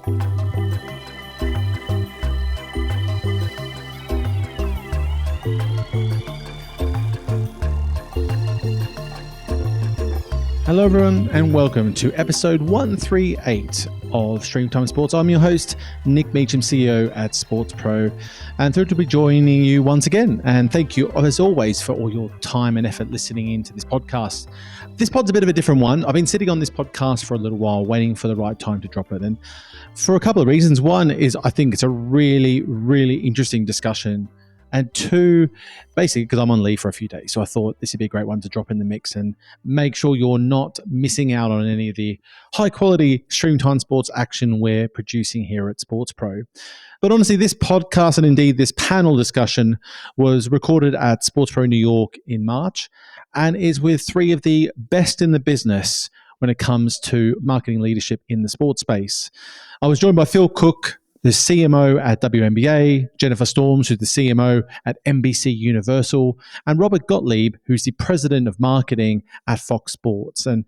Hello everyone and welcome to episode 138 of StreamTime Sports. I'm your host, Nick Meacham, CEO at Sports Pro, and thrilled to be joining you once again. And thank you as always for all your time and effort listening into this podcast. This pod's a bit of a different one. I've been sitting on this podcast for a little while, waiting for the right time to drop it. And for a couple of reasons. One is I think it's a really, really interesting discussion. And two, basically because I'm on leave for a few days. So I thought this would be a great one to drop in the mix and make sure you're not missing out on any of the high quality StreamTime Sports action we're producing here at Sports Pro. But honestly, this podcast and indeed this panel discussion was recorded at Sports Pro New York in March and is with three of the best in the business when it comes to marketing leadership in the sports space. I was joined by Phil Cook, the CMO at WNBA, Jennifer Storms, who's the CMO at NBC Universal, and Robert Gottlieb, who's the president of marketing at Fox Sports. And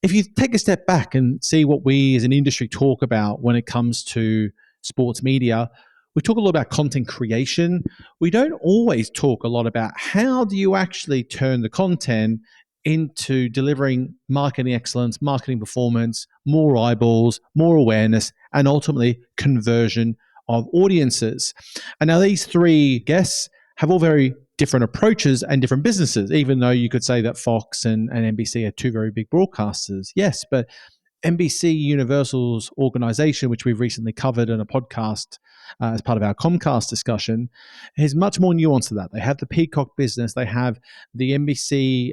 if you take a step back and see what we as an industry talk about when it comes to sports media, we talk a lot about content creation. We don't always talk a lot about how do you actually turn the content into delivering marketing excellence, marketing performance, more eyeballs, more awareness, and ultimately conversion of audiences. And now these three guests have all very different approaches and different businesses, even though you could say that Fox and NBC are two very big broadcasters. Yes, but NBC Universal's organization, which we've recently covered in a podcast as part of our Comcast discussion, is much more nuanced to that. They have the Peacock business. They have the NBC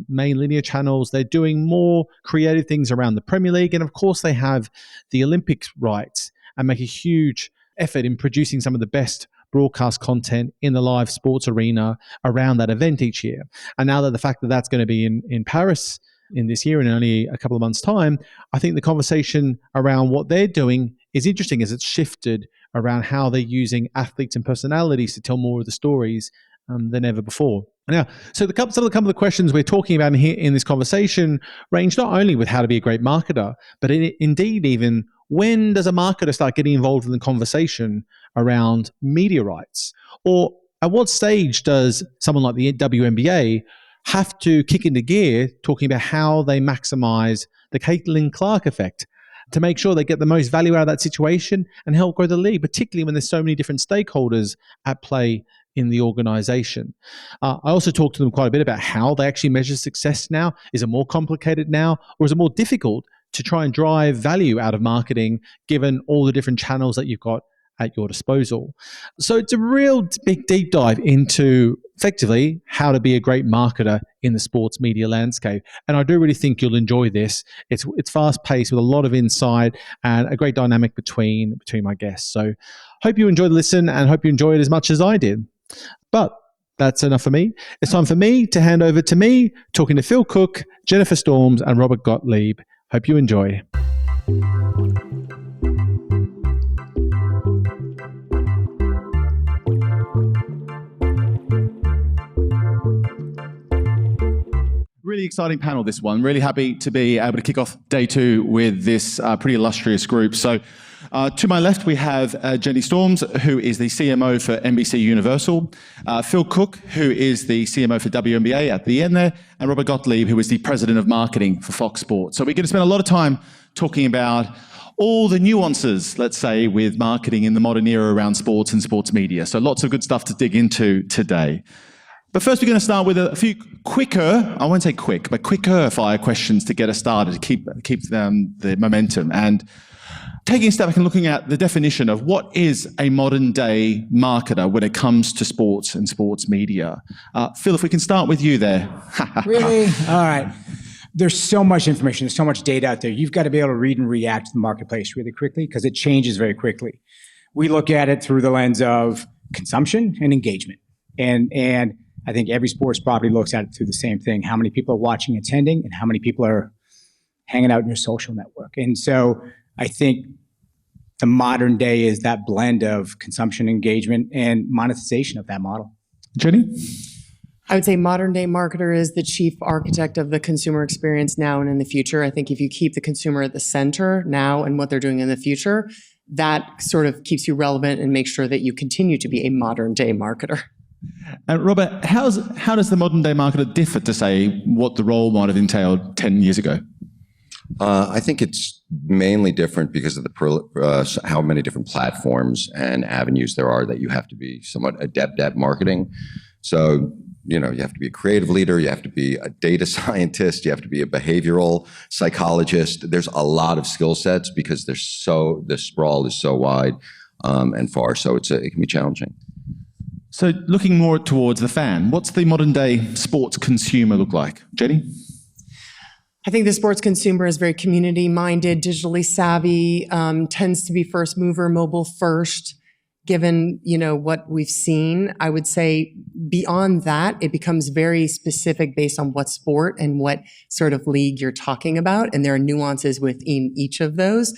main linear channels. They're doing more creative things around the Premier League. And of course, they have the Olympics rights and make a huge effort in producing some of the best broadcast content in the live sports arena around that event each year. And now that the fact that that's going to be in Paris in this year in only a couple of months' time, I think the conversation around what they're doing is interesting as it's shifted around how they're using athletes and personalities to tell more of the stories than ever before. Now, so some of the questions we're talking about here in this conversation range not only with how to be a great marketer, but indeed even when does a marketer start getting involved in the conversation around media rights? Or at what stage does someone like the WNBA have to kick into gear talking about how they maximize the Caitlin Clark effect to make sure they get the most value out of that situation and help grow the league, particularly when there's so many different stakeholders at play in the organization. I also talked to them quite a bit about how they actually measure success now. Is it more complicated now, or is it more difficult to try and drive value out of marketing given all the different channels that you've got at your disposal? So it's a real big deep dive into effectively how to be a great marketer in the sports media landscape. And I do really think you'll enjoy this. It's fast paced with a lot of insight and a great dynamic between my guests. So hope you enjoy the listen and hope you enjoy it as much as I did. But that's enough for me. It's time for me to hand over to me, talking to Phil Cook, Jennifer Storms, and Robert Gottlieb. Hope you enjoy. Really exciting panel, this one. Really happy to be able to kick off day two with this pretty illustrious group. So to my left, we have Jenny Storms, who is the CMO for NBC Universal, Phil Cook, who is the CMO for WNBA at the end there, and Robert Gottlieb, who is the president of marketing for Fox Sports. So we're going to spend a lot of time talking about all the nuances, let's say, with marketing in the modern era around sports and sports media. So lots of good stuff to dig into today. But first, we're going to start with a few quicker, I won't say quick, but quicker fire questions to get us started, to keep the momentum. And taking a step back and looking at the definition of what is a modern day marketer when it comes to sports and sports media. Phil, if we can start with you there. Really? All right. There's so much information, there's so much data out there. You've got to be able to read and react to the marketplace really quickly because it changes very quickly. We look at it through the lens of consumption and engagement. And I think every sports property looks at it through the same thing. How many people are watching, attending, and how many people are hanging out in your social network. And so I think the modern day is that blend of consumption, engagement, and monetization of that model. Jenny? I would say modern day marketer is the chief architect of the consumer experience now and in the future. I think if you keep the consumer at the center now and what they're doing in the future, that sort of keeps you relevant and makes sure that you continue to be a modern day marketer. Robert, how does the modern day marketer differ to, say, what the role might have entailed 10 years ago? I think it's mainly different because of the how many different platforms and avenues there are that you have to be somewhat adept at marketing. So, you have to be a creative leader, you have to be a data scientist, you have to be a behavioral psychologist. There's a lot of skill sets because the sprawl is so wide and far, so it can be challenging. So looking more towards the fan, what's the modern day sports consumer look like? Jenny? I think the sports consumer is very community-minded, digitally savvy, tends to be first mover, mobile first. Given, what we've seen, I would say beyond that, it becomes very specific based on what sport and what sort of league you're talking about. And there are nuances within each of those.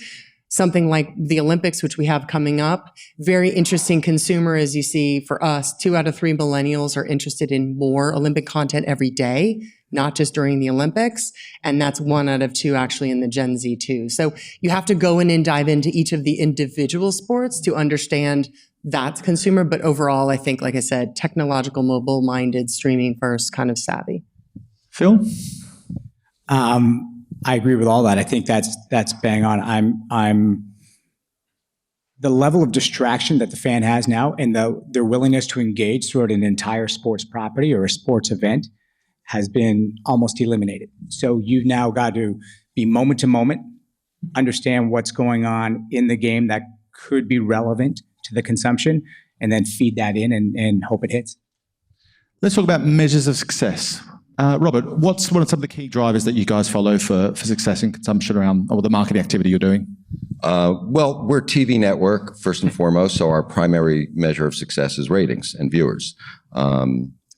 Something like the Olympics, which we have coming up, very interesting consumer, as you see for us. 2 out of 3 millennials are interested in more Olympic content every day, not just during the Olympics. And that's 1 out of 2 actually in the Gen Z too. So you have to go in and dive into each of the individual sports to understand that consumer. But overall, I think, like I said, technological, mobile-minded, streaming-first kind of savvy. Phil? I agree with all that. I think that's bang on. I'm the level of distraction that the fan has now and their willingness to engage throughout an entire sports property or a sports event has been almost eliminated. So you've now got to be moment to moment, understand what's going on in the game that could be relevant to the consumption, and then feed that in and hope it hits. Let's talk about measures of success. Robert, what are some of the key drivers that you guys follow for success in consumption around or the marketing activity you're doing? Well, we're a TV network, first and foremost, so our primary measure of success is ratings and viewers.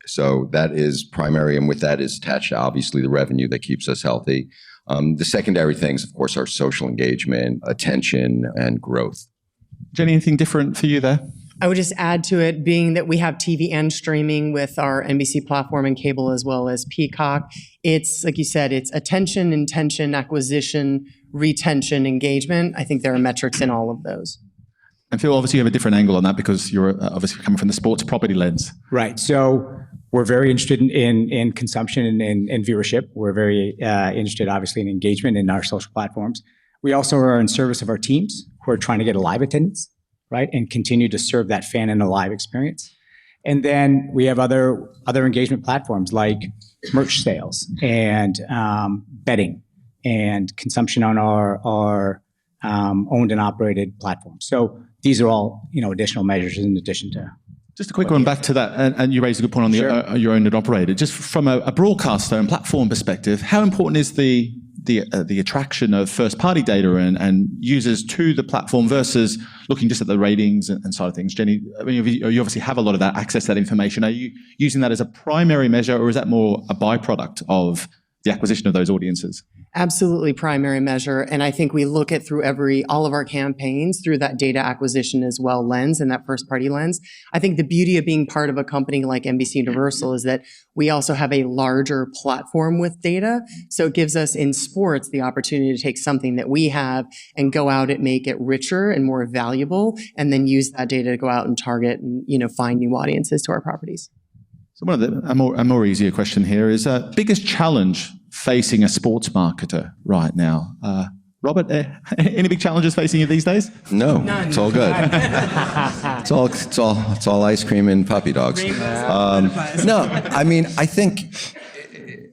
So that is primary, and with that is attached, obviously, the revenue that keeps us healthy. The secondary things, of course, are social engagement, attention, and growth. Jenny, anything different for you there? I would just add to it, being that we have TV and streaming with our NBC platform and cable as well as Peacock. It's, like you said, it's attention, intention, acquisition, retention, engagement. I think there are metrics in all of those. And Phil, obviously you have a different angle on that because you're obviously coming from the sports property lens. Right. So we're very interested in consumption and viewership. We're very interested, obviously, in engagement in our social platforms. We also are in service of our teams who are trying to get a live attendance, right, and continue to serve that fan in a live experience. And then we have other engagement platforms like merch sales and betting and consumption on our owned and operated platforms. So these are all additional measures in addition to. Just a quick one back to that, and you raised a good point on the your owned and operated. Just from a broadcaster and platform perspective, how important is the attraction of first-party data and users to the platform versus looking just at the ratings and side of things? Jenny, I mean, you obviously have a lot of that access to that information. Are you using that as a primary measure, or is that more a byproduct of the acquisition of those audiences? Absolutely primary measure. And I think we look at through all of our campaigns through that data acquisition as well lens and that first party lens. I think the beauty of being part of a company like NBC Universal is that we also have a larger platform with data. So it gives us in sports the opportunity to take something that we have and go out and make it richer and more valuable, and then use that data to go out and target and find new audiences to our properties. So a more easier question here is biggest challenge facing a sports marketer right now. Robert, any big challenges facing you these days? No, None. It's all good. it's all ice cream and puppy dogs. No, I mean, I think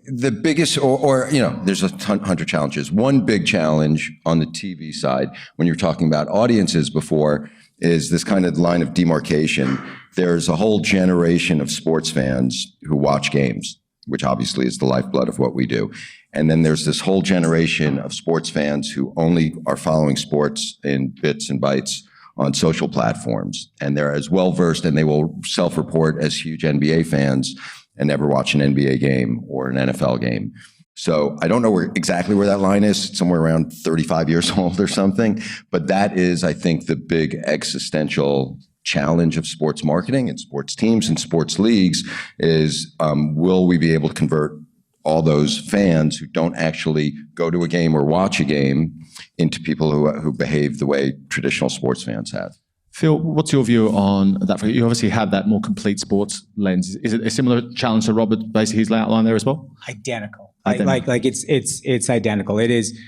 the biggest, there's 100 challenges. One big challenge on the TV side, when you're talking about audiences before, is this kind of line of demarcation. There's a whole generation of sports fans who watch games, which obviously is the lifeblood of what we do. And then there's this whole generation of sports fans who only are following sports in bits and bytes on social platforms. And they're as well-versed, and they will self-report as huge NBA fans and never watch an NBA game or an NFL game. So I don't know exactly where that line is, somewhere around 35 years old or something. But that is, I think, the big existential challenge of sports marketing and sports teams and sports leagues is, will we be able to convert all those fans who don't actually go to a game or watch a game into people who behave the way traditional sports fans have? Phil, what's your view on that? You obviously have that more complete sports lens. Is it a similar challenge to Robert basically he's outlined there as well? Identical. Like it's identical. It is.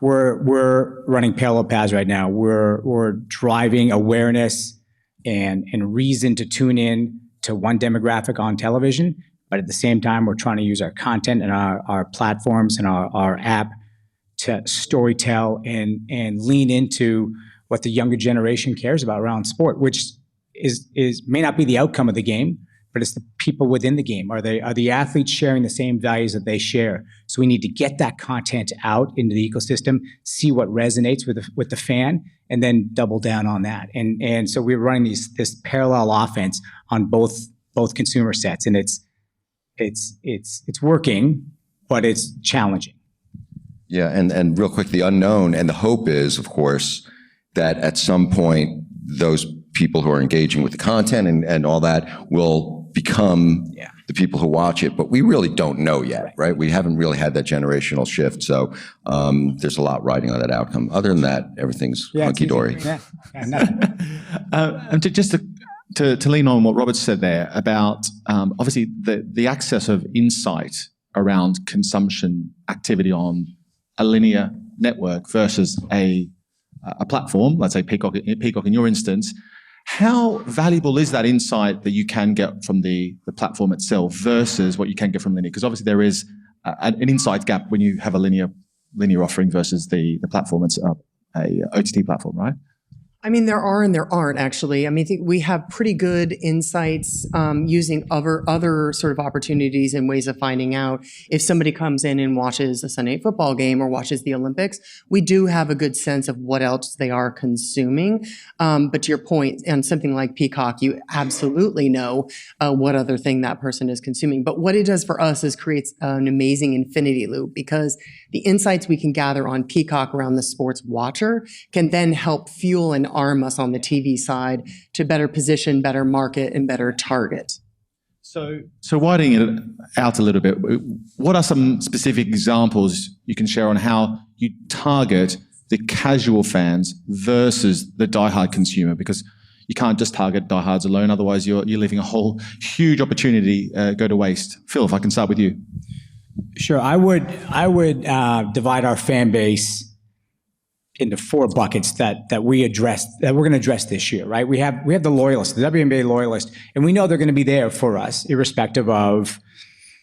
We're running parallel paths right now. We're driving awareness and reason to tune in to one demographic on television, but at the same time, we're trying to use our content and our platforms and our app to storytell and lean into what the younger generation cares about around sport, which is may not be the outcome of the game, but it's the people within the game. Are the athletes sharing the same values that they share? So we need to get that content out into the ecosystem, see what resonates with the fan, and then double down on that. And so we're running this parallel offense on both consumer sets, and it's working, but it's challenging. Yeah, and real quick, the unknown and the hope is, of course, that at some point those people who are engaging with the content and all that will become the people who watch it, but we really don't know yet, right? We haven't really had that generational shift, so there's a lot riding on that outcome. Other than that, everything's hunky-dory. And just to lean on what Robert said there about obviously the access of insight around consumption activity on a linear network versus a platform, let's say Peacock in your instance. How valuable is that insight that you can get from the platform itself versus what you can get from linear? Because obviously there is an insight gap when you have a linear offering versus the platform. It's a OTT platform, right? I mean, there are and there aren't, actually. I mean, I think we have pretty good insights using other sort of opportunities and ways of finding out. If somebody comes in and watches a Sunday Night Football game or watches the Olympics, we do have a good sense of what else they are consuming. But to your point, on something like Peacock, you absolutely know what other thing that person is consuming. But what it does for us is creates an amazing infinity loop, because the insights we can gather on Peacock around the sports watcher can then help fuel and arm us on the TV side to better position, better market, and better target. So widening it out a little bit, what are some specific examples you can share on how you target the casual fans versus the diehard consumer? Because you can't just target diehards alone, otherwise you're leaving a whole huge opportunity go to waste. Phil, if I can start with you. Sure, I would divide our fan base into 4 buckets that we're going to address this year, right? We have the loyalists, the WNBA loyalists, and we know they're going to be there for us, irrespective of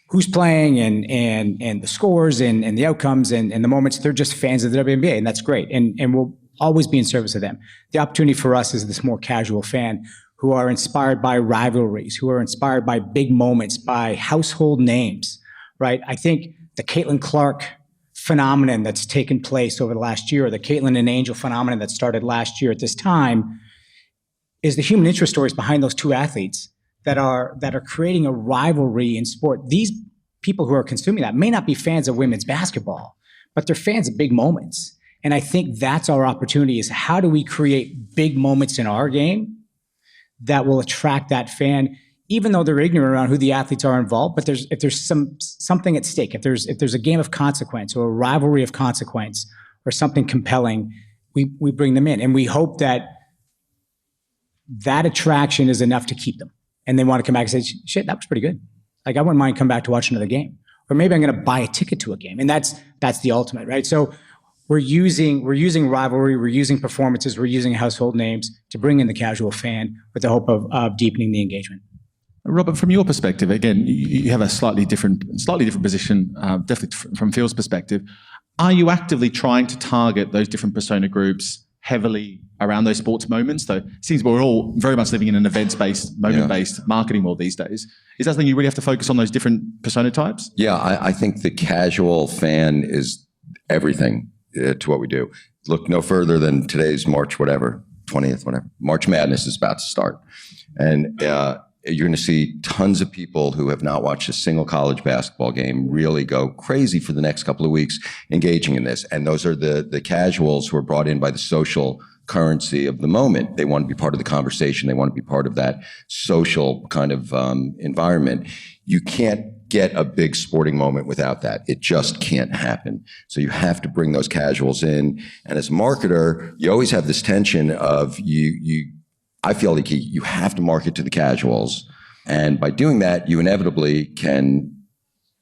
who's playing and the scores and the outcomes and the moments. They're just fans of the WNBA, and that's great. And we'll always be in service of them. The opportunity for us is this more casual fan who are inspired by rivalries, who are inspired by big moments, by household names, right? I think the Caitlin Clark phenomenon that's taken place over the last year, or the Caitlin and Angel phenomenon that started last year at this time, is the human interest stories behind those 2 athletes that are creating a rivalry in sport. These people who are consuming that may not be fans of women's basketball, but they're fans of big moments. And I think that's our opportunity, is how do we create big moments in our game that will attract that fan, even though they're ignorant around who the athletes are involved. But if there's something at stake, if there's a game of consequence or a rivalry of consequence or something compelling, we bring them in. And we hope that attraction is enough to keep them. And they want to come back and say, shit, that was pretty good. Like, I wouldn't mind coming back to watch another game. Or maybe I'm going to buy a ticket to a game. And that's the ultimate, right? So we're using rivalry, we're using performances, we're using household names to bring in the casual fan with the hope of deepening the engagement. Robert, from your perspective, again, you have a slightly different position, definitely from Phil's perspective. Are you actively trying to target those different persona groups heavily around those sports moments? Though it seems we're all very much living in an events-based, moment-based marketing world these days. Is that something you really have to focus on, those different persona types? Yeah, I think the casual fan is everything to what we do. Look no further than today's March 20th, whatever. March Madness is about to start. And you're going to see tons of people who have not watched a single college basketball game really go crazy for the next couple of weeks engaging in this. And those are the casuals who are brought in by the social currency of the moment. They want to be part of the conversation. They want to be part of that social kind of environment. You can't get a big sporting moment without that. It just can't happen. So you have to bring those casuals in. And as a marketer, you always have this tension of I feel like you have to market to the casuals. And by doing that, you inevitably can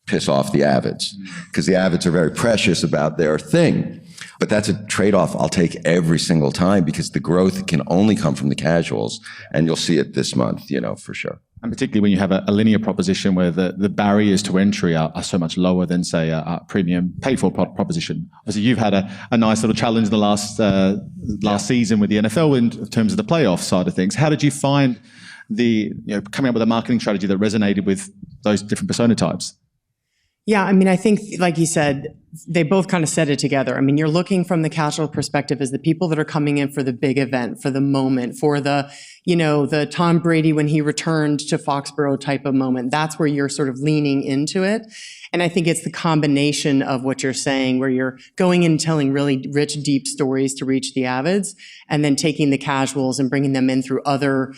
piss off the avids, because the avids are very precious about their thing. But that's a trade-off I'll take every single time, because the growth can only come from the casuals. And you'll see it this month, for sure. And particularly when you have a linear proposition where the barriers to entry are so much lower than, say, a premium paid-for proposition. Obviously, you've had a nice little challenge in the last season with the NFL in terms of the playoff side of things. How did you find coming up with a marketing strategy that resonated with those different persona types? Yeah, I mean, I think, like you said, they both kind of said it together. I mean, you're looking from the casual perspective as the people that are coming in for the big event, for the moment, for the Tom Brady when he returned to Foxborough type of moment. That's where you're sort of leaning into it. And I think it's the combination of what you're saying, where you're going in and telling really rich, deep stories to reach the avids, and then taking the casuals and bringing them in through other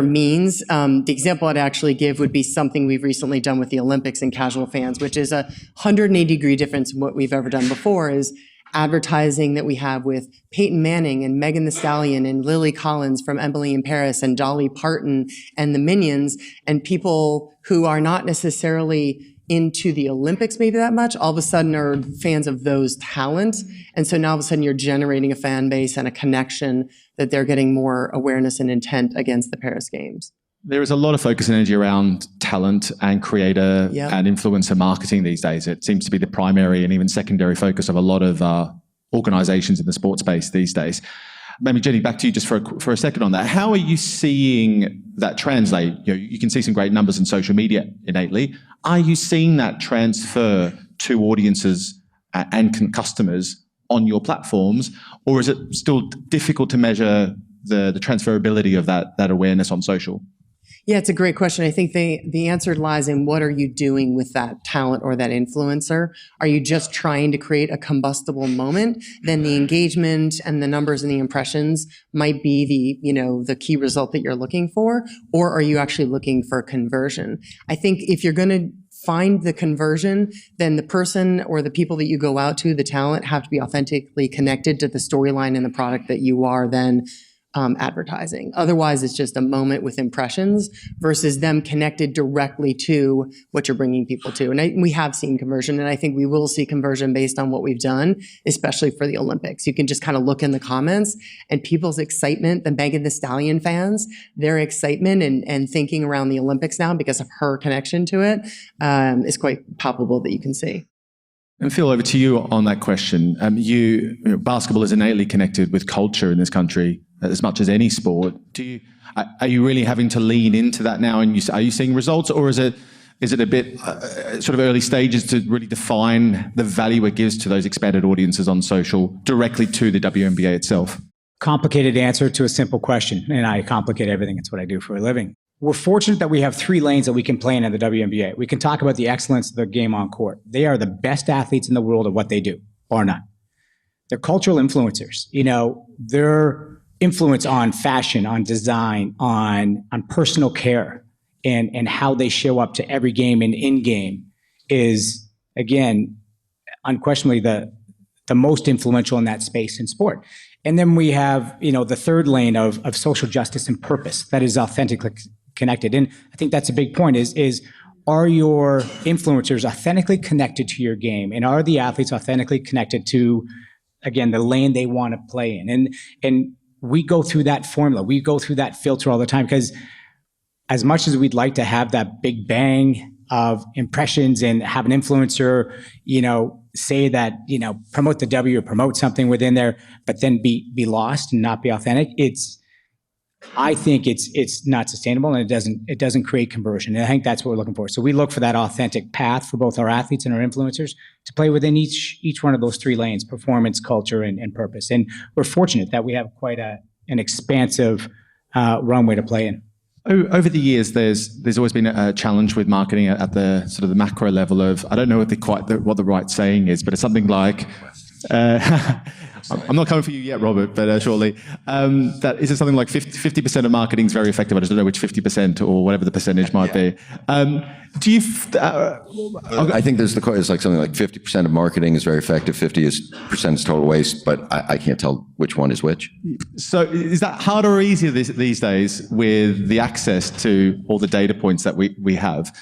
means. The example I'd actually give would be something we've recently done with the Olympics and casual fans, which is a 180-degree difference in what we've ever done before, is advertising that we have with Peyton Manning and Megan Thee Stallion and Lily Collins from Emily in Paris and Dolly Parton and the Minions, and people who are not necessarily into the Olympics maybe that much, all of a sudden are fans of those talents. And so now all of a sudden you're generating a fan base and a connection that they're getting more awareness and intent against the Paris Games. There is a lot of focus and energy around talent and creator and influencer marketing these days. It seems to be the primary and even secondary focus of a lot of organizations in the sports space these days. Maybe Jenny, back to you just for a second on that. How are you seeing that translate? You can see some great numbers in social media innately. Are you seeing that transfer to audiences and customers on your platforms, or is it still difficult to measure the transferability of that awareness on social? Yeah, it's a great question. I think the answer lies in what are you doing with that talent or that influencer? Are you just trying to create a combustible moment? Then the engagement and the numbers and the impressions might be the key result that you're looking for, or are you actually looking for conversion? I think if you're going to find the conversion, then the person or the people that you go out to, the talent, have to be authentically connected to the storyline and the product that you are then advertising. Otherwise, it's just a moment with impressions versus them connected directly to what you're bringing people to. And we have seen conversion, and I think we will see conversion based on what we've done, especially for the Olympics. You can just kind of look in the comments and people's excitement, the Megan Thee Stallion fans, their excitement and thinking around the Olympics now because of her connection to it is quite palpable that you can see. And Phil, over to you on that question. Basketball is innately connected with culture in this country as much as any sport. Are you really having to lean into that now? And are you seeing results, or is it a bit sort of early stages to really define the value it gives to those expanded audiences on social directly to the WNBA itself? Complicated answer to a simple question, and I complicate everything. It's what I do for a living. We're fortunate that we have 3 lanes that we can play in the WNBA. We can talk about the excellence of the game on court. They are the best athletes in the world at what they do, bar none. They're cultural influencers. Their influence on fashion, on design, on personal care, and how they show up to every game and in-game is, again, unquestionably the most influential in that space in sport. And then we have, the third lane of social justice and purpose that is authentically connected. And I think that's a big point is are your influencers authentically connected to your game? And are the athletes authentically connected to, again, the lane they want to play in? And we go through that formula. We go through that filter all the time, because as much as we'd like to have that big bang of impressions and have an influencer, say that, promote the W or promote something within there, but then be lost and not be authentic, I think it's not sustainable, and it doesn't create conversion. And I think that's what we're looking for. So we look for that authentic path for both our athletes and our influencers to play within each one of those 3 lanes: performance, culture, and purpose. And we're fortunate that we have quite an expansive runway to play in. Over the years, there's always been a challenge with marketing at the sort of the macro level of, I don't know what the right saying is, but it's something like I'm not coming for you yet, Robert, but shortly. That is it something like 50% of marketing is very effective. I just don't know which 50% or whatever the percentage might be. Do you? I think it's like something like 50% of marketing is very effective, 50% is total waste, but I can't tell which one is which. So is that harder or easier these days with the access to all the data points that we have?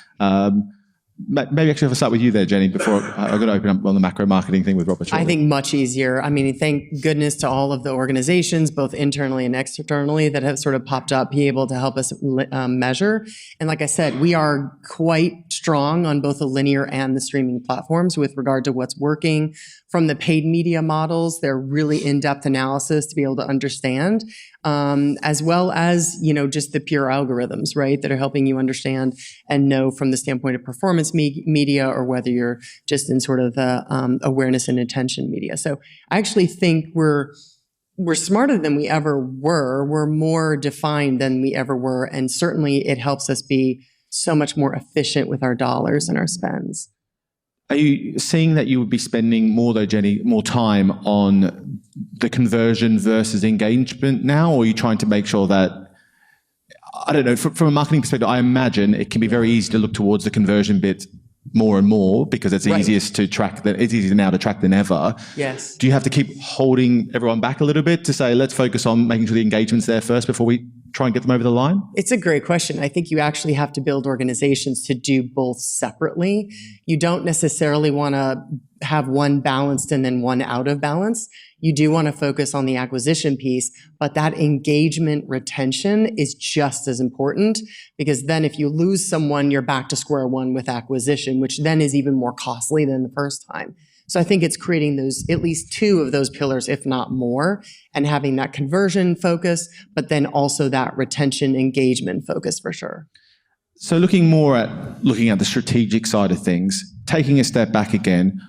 Maybe actually if I start with you there, Jenny, before I'm going to open up on the macro marketing thing with Robert shortly. I think much easier. I mean, thank goodness to all of the organizations, both internally and externally, that have sort of popped up, be able to help us measure. And like I said, we are quite strong on both the linear and the streaming platforms with regard to what's working. From the paid media models, they're really in-depth analysis to be able to understand, as well as, just the pure algorithms, right, that are helping you understand and know from the standpoint of performance media or whether you're just in sort of the awareness and attention media. So I actually think we're smarter than we ever were. We're more defined than we ever were. And certainly it helps us be so much more efficient with our dollars and our spends. Are you seeing that you would be spending more, though, Jenny, more time on the conversion versus engagement now? Or are you trying to make sure that, I don't know, from a marketing perspective, I imagine it can be very easy to look towards the conversion bit more and more because it's easiest to track, it's easier now to track than ever. Yes. Do you have to keep holding everyone back a little bit to say, let's focus on making sure the engagement's there first before we try and get them over the line? It's a great question. I think you actually have to build organizations to do both separately. You don't necessarily want to have one balanced and then one out of balance. You do want to focus on the acquisition piece, but that engagement retention is just as important, because then if you lose someone, you're back to square one with acquisition, which then is even more costly than the first time. So I think it's creating those, at least two of those pillars, if not more, and having that conversion focus, but then also that retention engagement focus for sure. So looking at the strategic side of things, taking a step back again,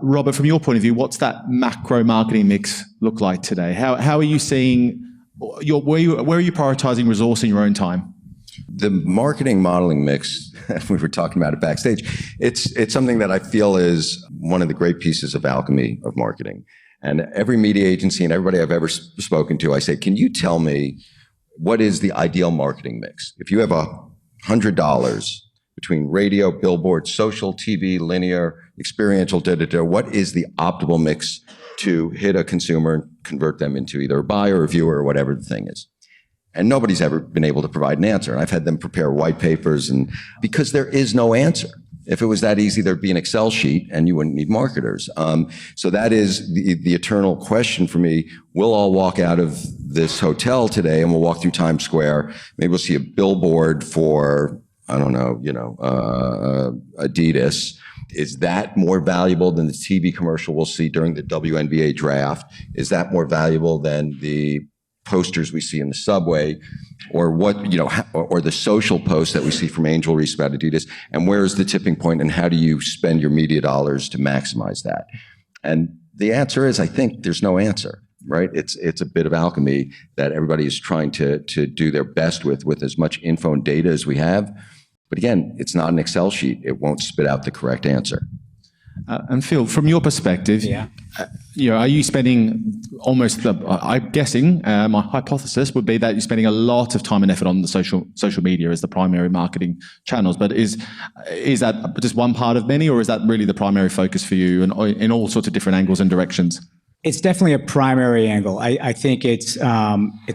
Robert, from your point of view, what's that macro marketing mix look like today? How are you seeing, where are you prioritizing resource in your own time? The marketing modeling mix, we were talking about it backstage, it's something that I feel is one of the great pieces of alchemy of marketing. And every media agency and everybody I've ever spoken to, I say, can you tell me what is the ideal marketing mix? If you have $100 between radio, billboard, social, TV, linear, experiential, what is the optimal mix to hit a consumer and convert them into either a buyer or viewer or whatever the thing is? And nobody's ever been able to provide an answer. And I've had them prepare white papers, and because there is no answer. If it was that easy, there'd be an Excel sheet and you wouldn't need marketers. So that is the eternal question for me. We'll all walk out of this hotel today and we'll walk through Times Square. Maybe we'll see a billboard for, I don't know, Adidas. Is that more valuable than the TV commercial we'll see during the WNBA draft? Is that more valuable than the posters we see in the subway, or or the social posts that we see from Angel Reese about Adidas? And where is the tipping point, and how do you spend your media dollars to maximize that? And the answer is, I think there's no answer, right? It's a bit of alchemy that everybody is trying to do their best with as much info and data as we have. But again, it's not an Excel sheet. It won't spit out the correct answer. And Phil, from your perspective, are you spending almost, I'm guessing, my hypothesis would be that you're spending a lot of time and effort on the social media as the primary marketing channels. But is that just one part of many, or is that really the primary focus for you and in all sorts of different angles and directions? It's definitely a primary angle. I think it's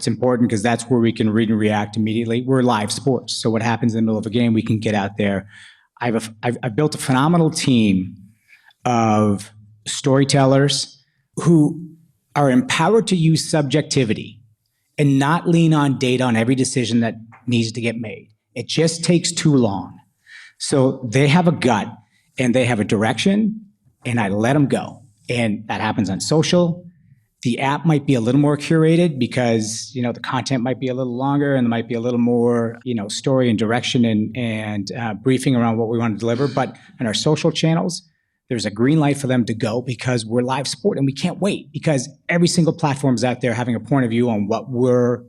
important because that's where we can read and react immediately. We're live sports, so what happens in the middle of a game, we can get out there. I've built a phenomenal team of storytellers who are empowered to use subjectivity and not lean on data on every decision that needs to get made. It just takes too long. So they have a gut and they have a direction, and I let them go. And that happens on social. The app might be a little more curated because, the content might be a little longer and there might be a little more, story and direction and briefing around what we want to deliver. But in our social channels, there's a green light for them to go because we're live sport and we can't wait because every single platform is out there having a point of view on what we're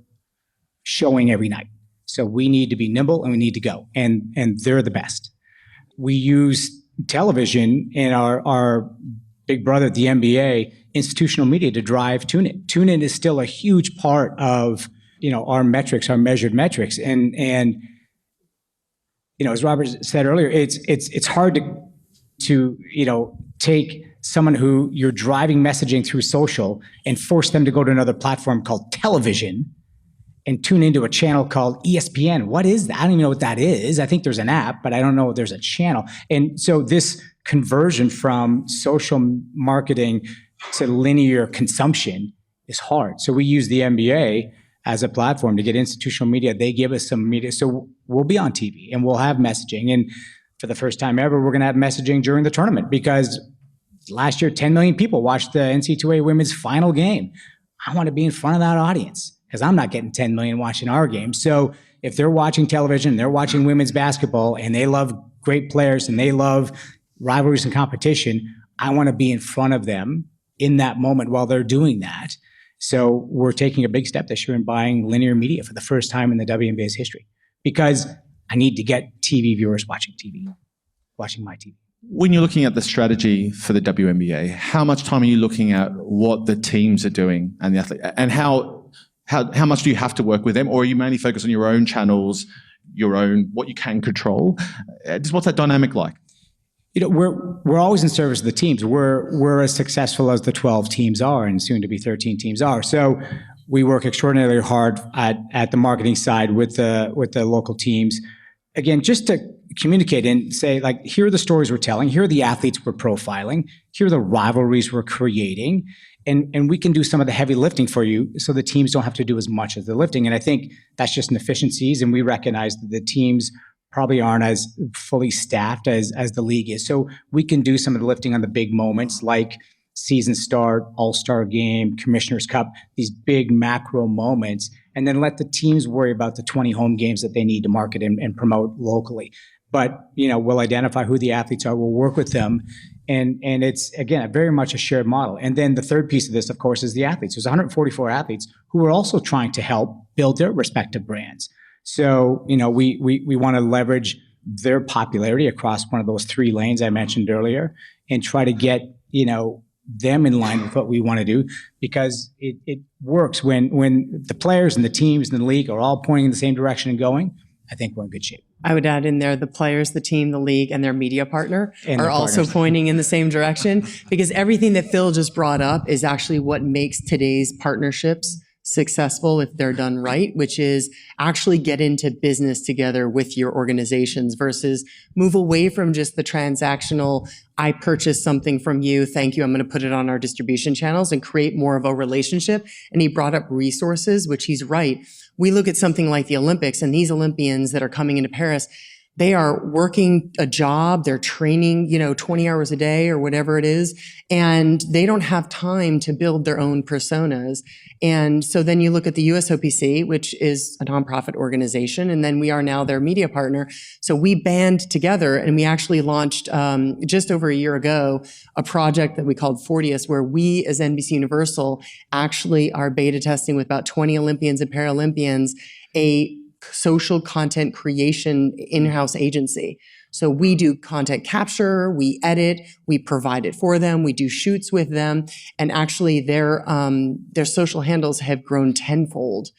showing every night. So we need to be nimble and we need to go. And they're the best. We use television in our Big Brother, the NBA, institutional media to drive tune-in. Tune-in is still a huge part of, our metrics, our measured metrics. And as Robert said earlier, it's hard to take someone who you're driving messaging through social and force them to go to another platform called television and tune into a channel called ESPN. What is that? I don't even know what that is. I think there's an app, but I don't know if there's a channel. And so this conversion from social marketing to linear consumption is hard. So we use the NBA as a platform to get institutional media. They give us some media. So we'll be on TV and we'll have messaging. And for the first time ever, we're going to have messaging during the tournament because last year, 10 million people watched the NCAA women's final game. I want to be in front of that audience because I'm not getting 10 million watching our game. So if they're watching television, they're watching women's basketball and they love great players and they love rivalries and competition, I want to be in front of them in that moment while they're doing that. So we're taking a big step this year in buying linear media for the first time in the WNBA's history because I need to get TV viewers watching TV, watching my TV. When you're looking at the strategy for the WNBA, how much time are you looking at what the teams are doing and the athlete, and how much do you have to work with them, or are you mainly focused on your own channels, your own what you can control? What's that dynamic like? We're always in service of the teams. We're as successful as the 12 teams are, and soon to be 13 teams are. So we work extraordinarily hard at the marketing side with the local teams. Again, just to communicate and say, like, here are the stories we're telling, here are the athletes we're profiling, here are the rivalries we're creating, and we can do some of the heavy lifting for you so the teams don't have to do as much of the lifting. And I think that's just inefficiencies, and we recognize that the teams probably aren't as fully staffed as the league is. So we can do some of the lifting on the big moments like season start, all-star game, Commissioner's Cup, these big macro moments, and then let the teams worry about the 20 home games that they need to market and promote locally. But, we'll identify who the athletes are, we'll work with them, and it's, again, very much a shared model. And then the third piece of this, of course, is the athletes. There's 144 athletes who are also trying to help build their respective brands. So, we want to leverage their popularity across one of those three lanes I mentioned earlier and try to get, them in line with what we want to do, because it works when the players and the teams and the league are all pointing in the same direction and going. I think we're in good shape. I would add in there the players, the team, the league, and their media partner And are their also partners. pointing in the same direction, because everything that Phil just brought up is actually what makes today's partnerships successful if they're done right, which is actually get into business together with your organizations versus move away from just the transactional, I purchased something from you, thank you, I'm going to put it on our distribution channels, and create more of a relationship. And he brought up resources, which he's right. We look at something like the Olympics, and these Olympians that are coming into Paris, they are working a job, they're training, 20 hours a day or whatever it is, and they don't have time to build their own personas. And so then you look at the USOPC, which is a nonprofit organization, and then we are now their media partner. So we band together, and we actually launched just over a year ago a project that we called Fortius, where we as NBC Universal actually are beta testing with about 20 Olympians and Paralympians a social content creation in-house agency. So we do content capture, we edit, we provide it for them, we do shoots with them, and actually their social handles have grown tenfold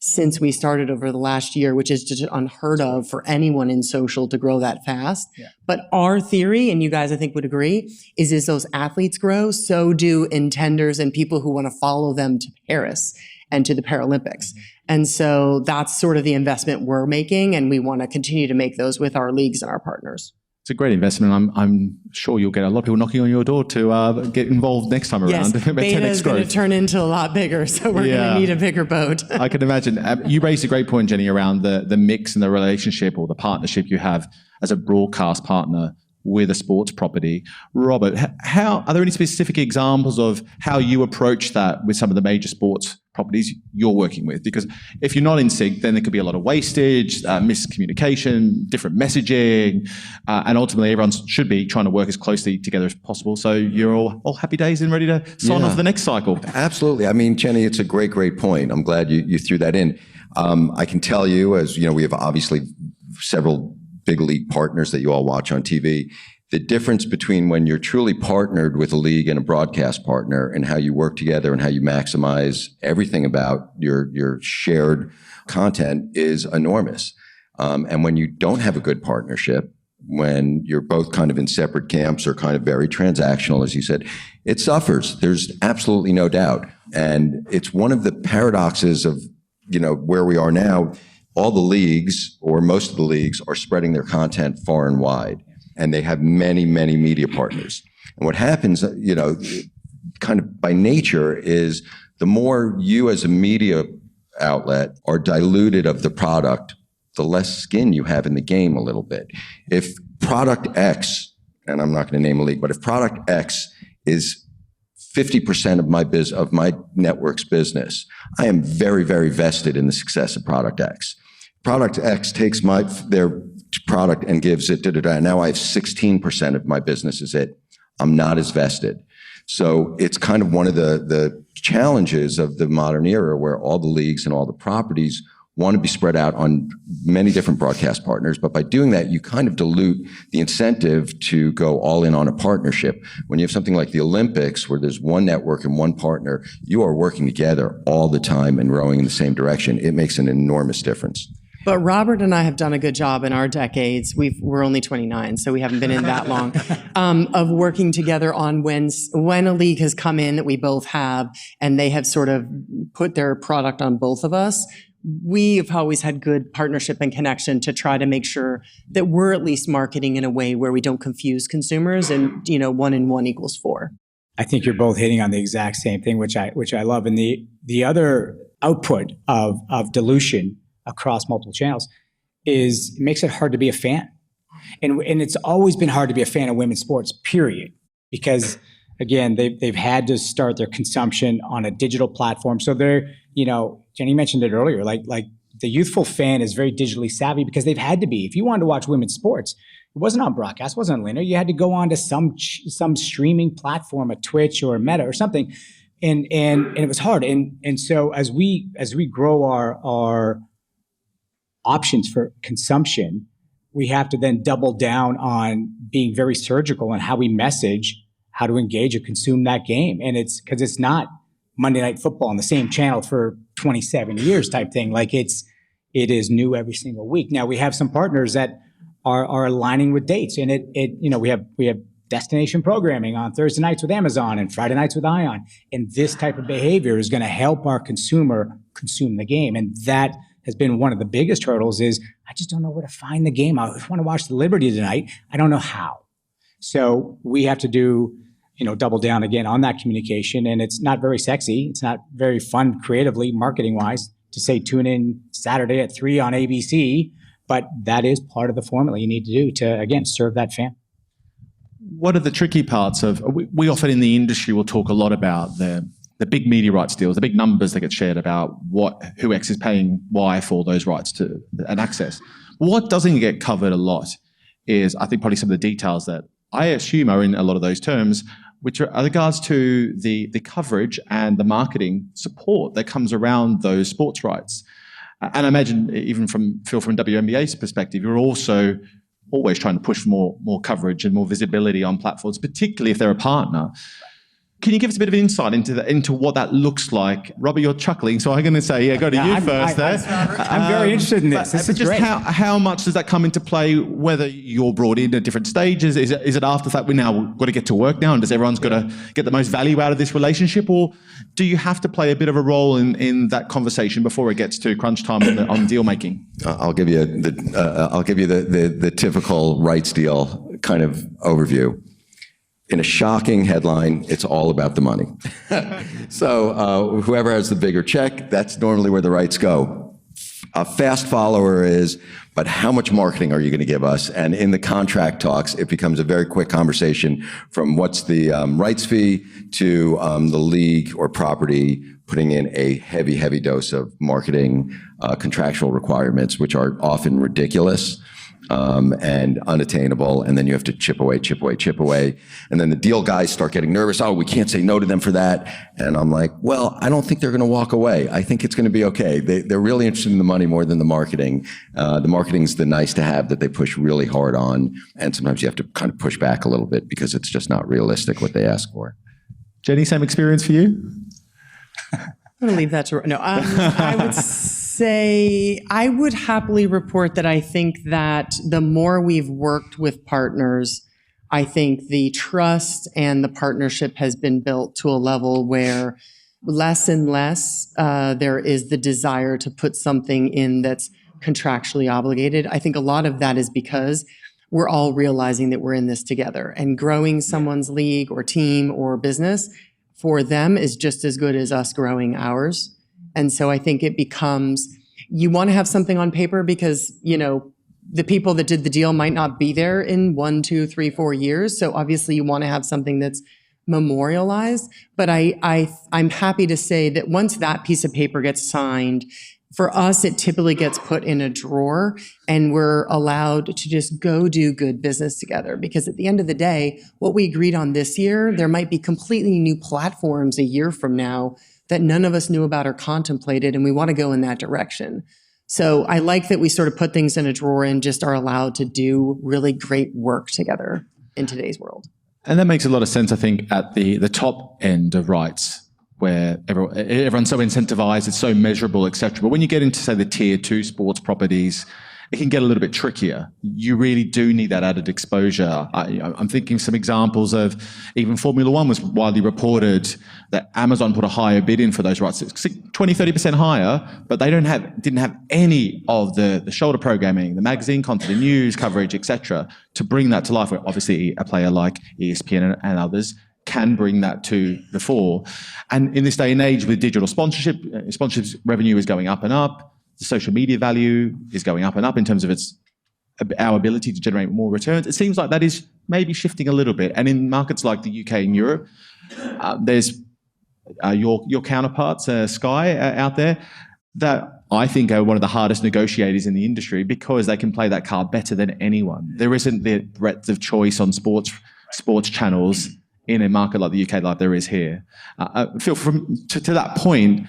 since we started over the last year, which is just unheard of for anyone in social to grow that fast. Yeah. But our theory, and you guys I think would agree, is as those athletes grow, so do intenders and people who want to follow them to Paris and to the Paralympics. Mm-hmm. And so that's sort of the investment we're making, and we want to continue to make those with our leagues and our partners. It's a great investment. I'm sure you'll get a lot of people knocking on your door to get involved next time around. Yes, beta is going to turn into a lot bigger, so we're going to need a bigger boat. I can imagine. You raised a great point, Jenny, around the mix and the relationship or the partnership you have as a broadcast partner with a sports property. Robert, are there any specific examples of how you approach that with some of the major sports properties you're working with? Because if you're not in sync, then there could be a lot of wastage, miscommunication, different messaging, and ultimately everyone should be trying to work as closely together as possible. So you're all happy days and ready to sign off the next cycle. Absolutely. I mean, Jenny, it's a great point. I'm glad you threw that in. I can tell you, as you know, we have obviously several big league partners that you all watch on TV. the difference between when you're truly partnered with a league and a broadcast partner and how you work together and how you maximize everything about your shared content is enormous. And when you don't have a good partnership, when you're both kind of in separate camps or kind of very transactional, as you said, it suffers. There's absolutely no doubt. And it's one of the paradoxes of, where we are now. All the leagues, or most of the leagues, are spreading their content far and wide. And they have many, many media partners. And what happens, kind of by nature, is the more you as a media outlet are diluted of the product, the less skin you have in the game a little bit. If product X, and I'm not going to name a league, but if product X is 50% of my network's business, I am very, very vested in the success of product X. Product X takes their product and gives it, now I have 16% of my business is it. I'm not as vested. So it's kind of one of the challenges of the modern era, where all the leagues and all the properties want to be spread out on many different broadcast partners. But by doing that, you kind of dilute the incentive to go all in on a partnership. When you have something like the Olympics, where there's one network and one partner, you are working together all the time and rowing in the same direction. It makes an enormous difference. But Robert and I have done a good job in our decades. We're only 29, so we haven't been in that long, of working together on when a league has come in that we both have, and they have sort of put their product on both of us. We have always had good partnership and connection to try to make sure that we're at least marketing in a way where we don't confuse consumers, and 1 and 1 equals 4. I think you're both hitting on the exact same thing, which I love. And the other output of dilution across multiple channels is it makes it hard to be a fan. And it's always been hard to be a fan of women's sports, period. Because again, they've had to start their consumption on a digital platform. So they're, Jenny mentioned it earlier, like the youthful fan is very digitally savvy because they've had to be. If you wanted to watch women's sports, it wasn't on broadcast, it wasn't on linear. You had to go on to some streaming platform, a Twitch or a Meta or something. And it was hard. And so as we grow our options for consumption, we have to then double down on being very surgical on how we message, how to engage or consume that game. And it's because it's not Monday Night Football on the same channel for 27 years type thing. Like it is new every single week. Now we have some partners that are aligning with dates, and we have destination programming on Thursday nights with Amazon and Friday nights with Ion. And this type of behavior is going to help our consumer consume the game. And that has been one of the biggest hurdles is I just don't know where to find the game. I want to watch the Liberty tonight. I don't know how. So we have to do, double down again on that communication. And it's not very sexy. It's not very fun creatively, marketing wise, to say tune in Saturday at 3 on ABC. But that is part of the formula you need to do to, again, serve that fan. What are the tricky parts of, we often in the industry will talk a lot about the big media rights deals, the big numbers that get shared about who X is paying Y for those rights to and access. What doesn't get covered a lot is, I think, probably some of the details that I assume are in a lot of those terms, which are regards to the coverage and the marketing support that comes around those sports rights. And I imagine even from WNBA's perspective, you're also always trying to push for more coverage and more visibility on platforms, particularly if they're a partner. Can you give us a bit of insight into what that looks like? Robert, you're chuckling, so I'm going to say, go to you first. I'm very interested in this. This is just great. How much does that come into play, whether you're brought in at different stages? Is it after the fact, we've got to get to work now, and does everyone's got to get the most value out of this relationship? Or do you have to play a bit of a role in that conversation before it gets to crunch time on deal making? I'll give you the typical rights deal kind of overview. In a shocking headline, it's all about the money. So whoever has the bigger check, that's normally where the rights go. A fast follower is, but how much marketing are you going to give us? And in the contract talks, it becomes a very quick conversation from what's the rights fee to the league or property putting in a heavy, heavy dose of marketing contractual requirements, which are often ridiculous. and unattainable, and then you have to chip away, and then the deal guys start getting nervous. Oh, we can't say no to them for that. And I'm like, well, I don't think they're going to walk away. I think it's going to be okay. They're really interested in the money more than the marketing. The marketing's the nice to have that they push really hard on, and sometimes you have to kind of push back a little bit because it's just not realistic what they ask for. Jenny, same experience for you? I'm going to leave that to, no, I would say, I would happily report that I think that the more we've worked with partners, I think the trust and the partnership has been built to a level where less and less there is the desire to put something in that's contractually obligated. I think a lot of that is because we're all realizing that we're in this together, and growing someone's league or team or business for them is just as good as us growing ours. And so I think it becomes, you want to have something on paper because, you know, the people that did the deal might not be there in 1, 2, 3, 4 years. So obviously you want to have something that's memorialized. But I'm happy to say that once that piece of paper gets signed, for us, it typically gets put in a drawer and we're allowed to just go do good business together. Because at the end of the day, what we agreed on this year, there might be completely new platforms a year from now that none of us knew about or contemplated, and we want to go in that direction. So I like that we sort of put things in a drawer and just are allowed to do really great work together in today's world. And that makes a lot of sense, I think, at the top end of rights, where everyone's so incentivized, it's so measurable, etc. But when you get into, say, the tier 2 sports properties, it can get a little bit trickier. You really do need that added exposure. I'm thinking some examples of even Formula One was widely reported that Amazon put a higher bid in for those rights, 20, 30% higher, but they didn't have any of the shoulder programming, the magazine content, the news coverage, etc., to bring that to life. Where obviously a player like ESPN and others can bring that to the fore. And in this day and age with digital sponsorships revenue is going up and up. The social media value is going up and up in terms of our ability to generate more returns. It seems like that is maybe shifting a little bit. And in markets like the UK and Europe, there's your counterparts, Sky, out there, that I think are one of the hardest negotiators in the industry because they can play that card better than anyone. There isn't the breadth of choice on sports channels in a market like the UK like there is here. Phil, to that point,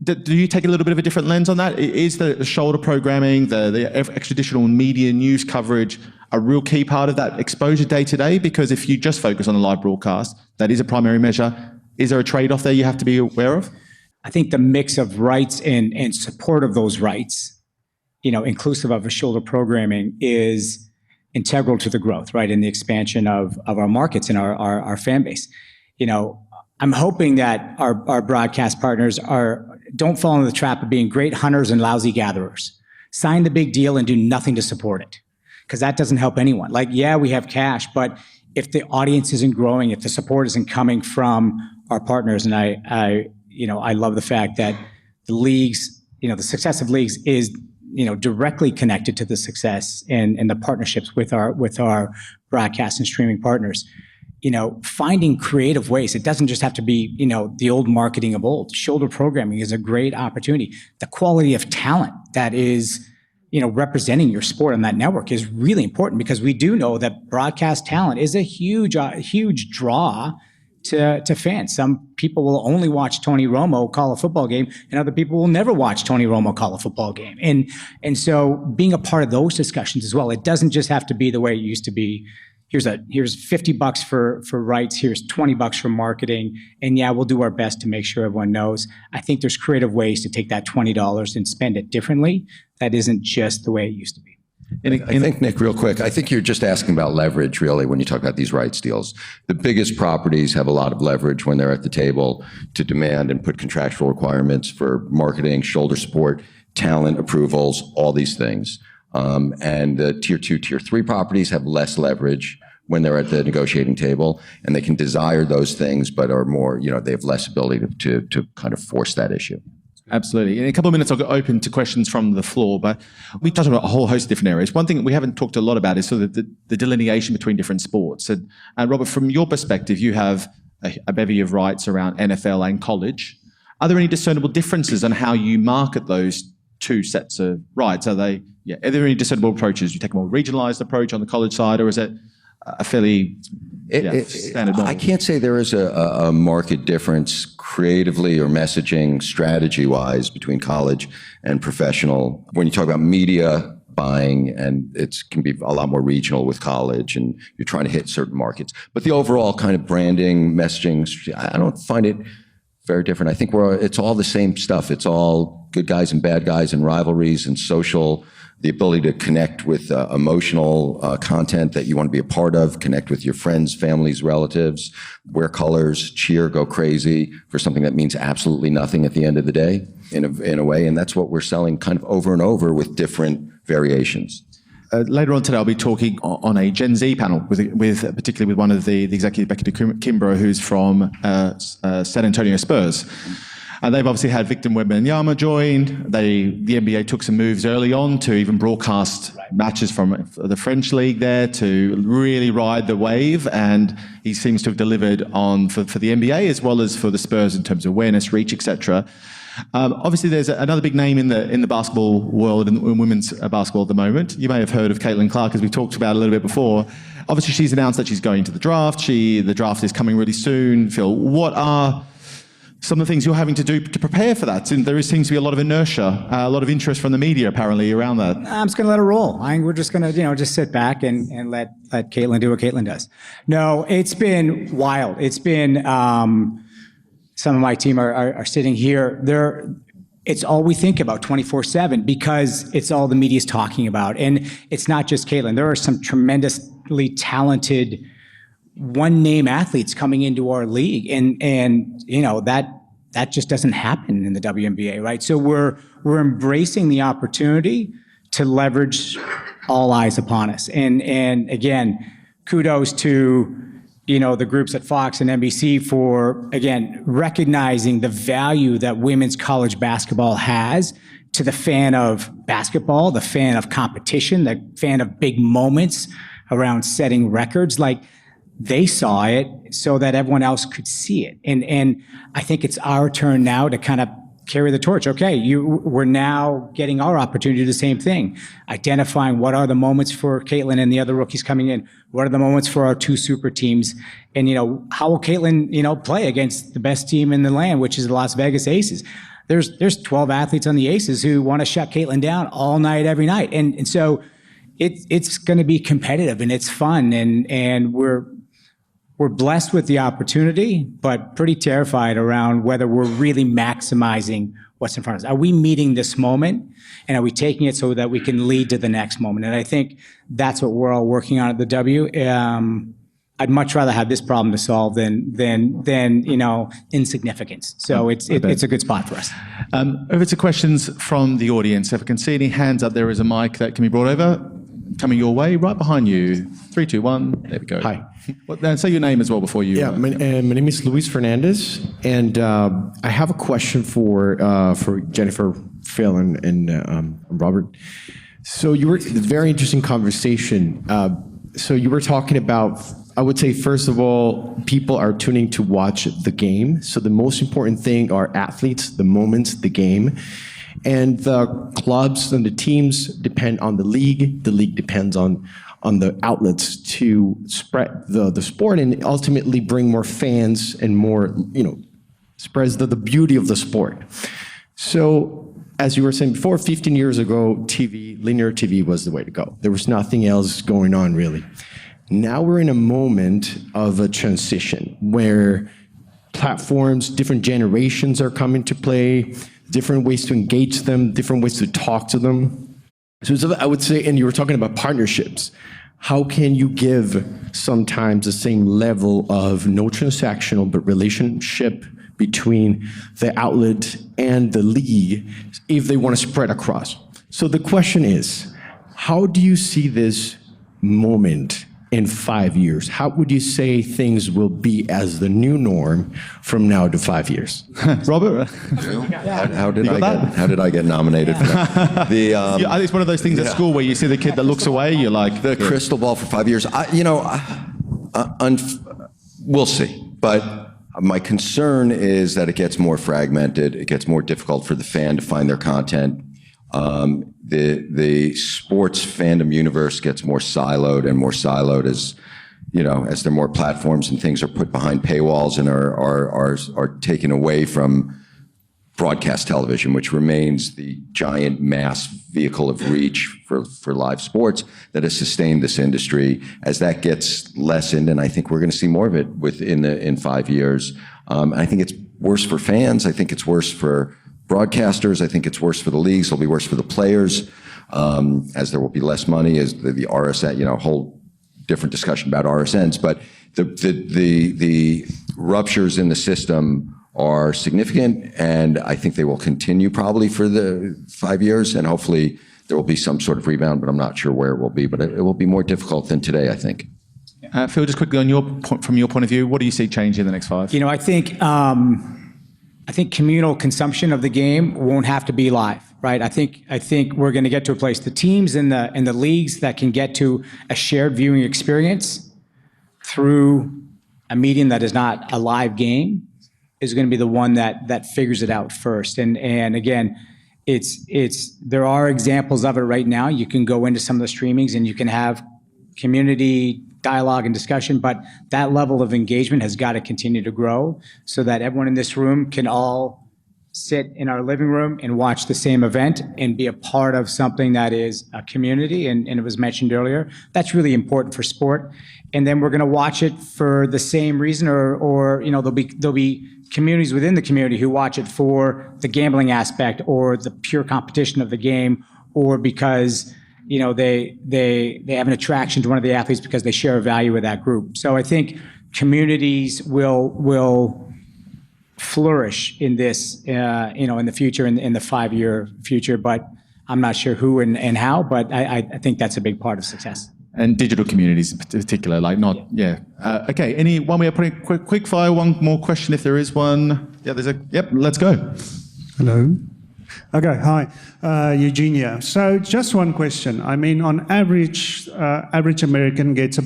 do you take a little bit of a different lens on that? Is the shoulder programming, the extraditional media news coverage a real key part of that exposure day to day? Because if you just focus on the live broadcast, that is a primary measure. Is there a trade-off there you have to be aware of? I think the mix of rights and support of those rights, inclusive of a shoulder programming, is integral to the growth, right? And the expansion of our markets and our fan base. I'm hoping that our broadcast partners don't fall into the trap of being great hunters and lousy gatherers. Sign the big deal and do nothing to support it, because that doesn't help anyone. Like, yeah, we have cash, but if the audience isn't growing, if the support isn't coming from our partners, and I love the fact that the leagues, the success of leagues is directly connected to the success and the partnerships with our broadcast and streaming partners. Finding creative ways. It doesn't just have to be, the old marketing of old. Shoulder programming is a great opportunity. The quality of talent that is, representing your sport on that network is really important, because we do know that broadcast talent is a huge draw to fans. Some people will only watch Tony Romo call a football game, and other people will never watch Tony Romo call a football game. And so being a part of those discussions as well, it doesn't just have to be the way it used to be. Here's $50 for rights, here's $20 for marketing, and yeah, we'll do our best to make sure everyone knows. I think there's creative ways to take that $20 and spend it differently. That isn't just the way it used to be. I think, Nick, real quick, I think you're just asking about leverage, really, when you talk about these rights deals. The biggest properties have a lot of leverage when they're at the table to demand and put contractual requirements for marketing, shoulder support, talent approvals, all these things. And the tier 2, tier 3 properties have less leverage when they're at the negotiating table, and they can desire those things, but are more, they have less ability to kind of force that issue. Absolutely. In a couple of minutes, I'll go open to questions from the floor, but we touched on a whole host of different areas. One thing that we haven't talked a lot about is sort of the delineation between different sports. And Robert, from your perspective, you have a bevy of rights around NFL and college. Are there any discernible differences on how you market those two sets of rights? Are there any discernible approaches? You take a more regionalized approach on the college side, or is it a fairly standard model? I can't say there is a marked difference creatively or messaging strategy-wise between college and professional. When you talk about media buying, and it can be a lot more regional with college, and you're trying to hit certain markets. But the overall kind of branding, messaging, I don't find it very different. I think it's all the same stuff. It's all good guys and bad guys and rivalries and social, the ability to connect with emotional content that you want to be a part of, connect with your friends, families, relatives, wear colors, cheer, go crazy for something that means absolutely nothing at the end of the day in a way. And that's what we're selling kind of over and over with different variations. Later on today, I'll be talking on a Gen Z panel with particularly with one of the executive, Becky Kimbrough, who's from San Antonio Spurs. And they've obviously had Victor Wembanyama join. The NBA took some moves early on to even broadcast matches from the French league there to really ride the wave. And he seems to have delivered on for the NBA as well as for the Spurs in terms of awareness, reach, etc. Obviously, there's another big name in the basketball world, in women's basketball at the moment. You may have heard of Caitlin Clark, as we talked about a little bit before. Obviously, she's announced that she's going to the draft. The draft is coming really soon. Phil, what are some of the things you're having to do to prepare for that? And there seems to be a lot of inertia, a lot of interest from the media apparently around that. I'm just going to let it roll. We're just going to, just sit back and let Caitlin do what Caitlin does. No, it's been wild. It's been, some of my team are sitting here. It's all we think about 24/7 because it's all the media's talking about. And it's not just Caitlin. There are some tremendously talented one-name athletes coming into our league, and that just doesn't happen in the WNBA, right? So we're embracing the opportunity to leverage all eyes upon us, and again, kudos to the groups at Fox and NBC for again recognizing the value that women's college basketball has to the fan of basketball, the fan of competition, the fan of big moments around setting records. Like, they saw it so that everyone else could see it. And I think it's our turn now to kind of carry the torch. Okay, we're now getting our opportunity to do the same thing. Identifying what are the moments for Caitlin and the other rookies coming in. What are the moments for our two super teams? And, how will Caitlin, play against the best team in the land, which is the Las Vegas Aces? There's 12 athletes on the Aces who want to shut Caitlin down all night, every night. And so it's going to be competitive and it's fun. And we're blessed with the opportunity, but pretty terrified around whether we're really maximizing what's in front of us. Are we meeting this moment, and are we taking it so that we can lead to the next moment? And I think that's what we're all working on at the W. I'd much rather have this problem to solve than insignificance. So it's a good spot for us. Over to questions from the audience. If I can see any hands up, there is a mic that can be brought over. Coming your way, right behind you. 3, 2, 1. There we go. Hi. Then say your name as well before you. Yeah, my name is Luis Fernandez, and I have a question for Jennifer, Phil, and Robert. So it's a very interesting conversation. So you were talking about, I would say, first of all, people are tuning to watch the game. So the most important thing are athletes, the moments, the game. And the clubs and the teams depend on the league. The league depends on the outlets to spread the sport and ultimately bring more fans and more, spreads the beauty of the sport. So as you were saying before, 15 years ago, linear TV was the way to go. There was nothing else going on really. Now we're in a moment of a transition where platforms, different generations are coming to play, different ways to engage them, different ways to talk to them. So I would say, and you were talking about partnerships, how can you give sometimes the same level of no transactional but relationship between the outlet and the league if they want to spread across? So the question is, how do you see this moment in 5 years? How would you say things will be as the new norm from now to 5 years? Robert? How did I get nominated for that? I think it's one of those things at school where you see the kid that looks away, you're like... The crystal ball for 5 years. We'll see. But my concern is that it gets more fragmented. It gets more difficult for the fan to find their content. The sports fandom universe gets more siloed as, as there are more platforms and things are put behind paywalls and are taken away from broadcast television, which remains the giant mass vehicle of reach for live sports that has sustained this industry. As that gets lessened, and I think we're going to see more of it in 5 years. I think it's worse for fans. I think it's worse for broadcasters. I think it's worse for the leagues. It'll be worse for the players, as there will be less money, as the RSN, whole different discussion about RSNs. But the ruptures in the system are significant, and I think they will continue probably for the 5 years, and hopefully there will be some sort of rebound, but I'm not sure where it will be. But it will be more difficult than today, I think. Phil, just quickly from your point of view, what do you see changing in the next 5? I think communal consumption of the game won't have to be live, right? I think we're going to get to a place, the teams and the leagues that can get to a shared viewing experience through a medium that is not a live game is going to be the one that figures it out first. And again, there are examples of it right now. You can go into some of the streamings and you can have community dialogue and discussion, but that level of engagement has got to continue to grow so that everyone in this room can all sit in our living room and watch the same event and be a part of something that is a community. And it was mentioned earlier, that's really important for sport. And then we're going to watch it for the same reason, or there'll be communities within the community who watch it for the gambling aspect or the pure competition of the game, or because they have an attraction to one of the athletes because they share a value with that group. So I think communities will flourish in this, in the future, in the 5-year future. But I'm not sure who and how. But I think that's a big part of success. And digital communities in particular, okay. Anyone we are putting quick fire? One more question if there is one. Yeah, let's go. Hello. Okay, hi, Eugenia. So just one question. I mean, on average American gets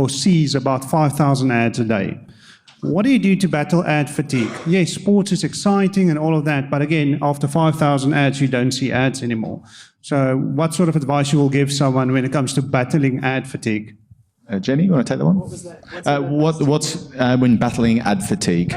sees about 5,000 ads a day. What do you do to battle ad fatigue? Yes, sports is exciting and all of that, but again, after 5,000 ads, you don't see ads anymore. So what sort of advice you will give someone when it comes to battling ad fatigue? Jenny, you want to take that one? What was that? What's when battling ad fatigue?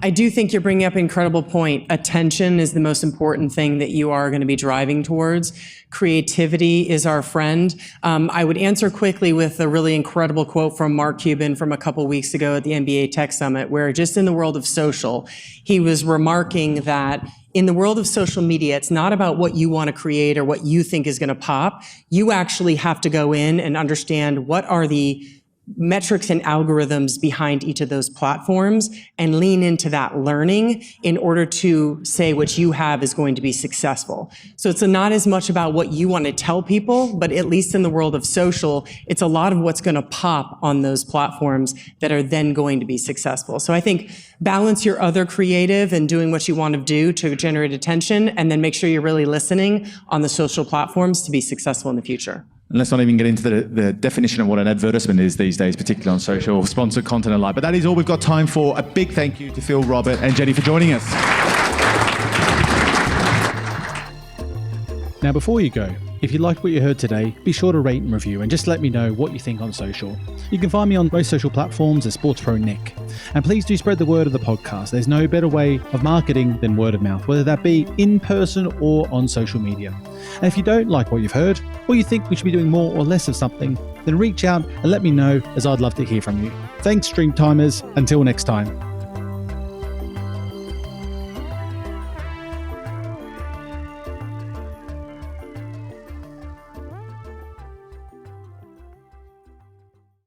I do think you're bringing up an incredible point. Attention is the most important thing that you are going to be driving towards. Creativity is our friend. I would answer quickly with a really incredible quote from Mark Cuban from a couple weeks ago at the NBA Tech Summit, where just in the world of social, he was remarking that in the world of social media, it's not about what you want to create or what you think is going to pop. You actually have to go in and understand what are the metrics and algorithms behind each of those platforms and lean into that learning in order to say what you have is going to be successful. So it's not as much about what you want to tell people, but at least in the world of social, it's a lot of what's going to pop on those platforms that are then going to be successful. So I think balance your other creative and doing what you want to do to generate attention, and then make sure you're really listening on the social platforms to be successful in the future. And let's not even get into the definition of what an advertisement is these days, particularly on social, sponsored content and like. But that is all we've got time for. A big thank you to Phil, Robert, and Jenny for joining us. Now, before you go, if you liked what you heard today, be sure to rate and review and just let me know what you think on social. You can find me on most social platforms as SportsPro Nick. And please do spread the word of the podcast. There's no better way of marketing than word of mouth, whether that be in person or on social media. And if you don't like what you've heard, or you think we should be doing more or less of something, then reach out and let me know, as I'd love to hear from you. Thanks, Stream Timers. Until next time.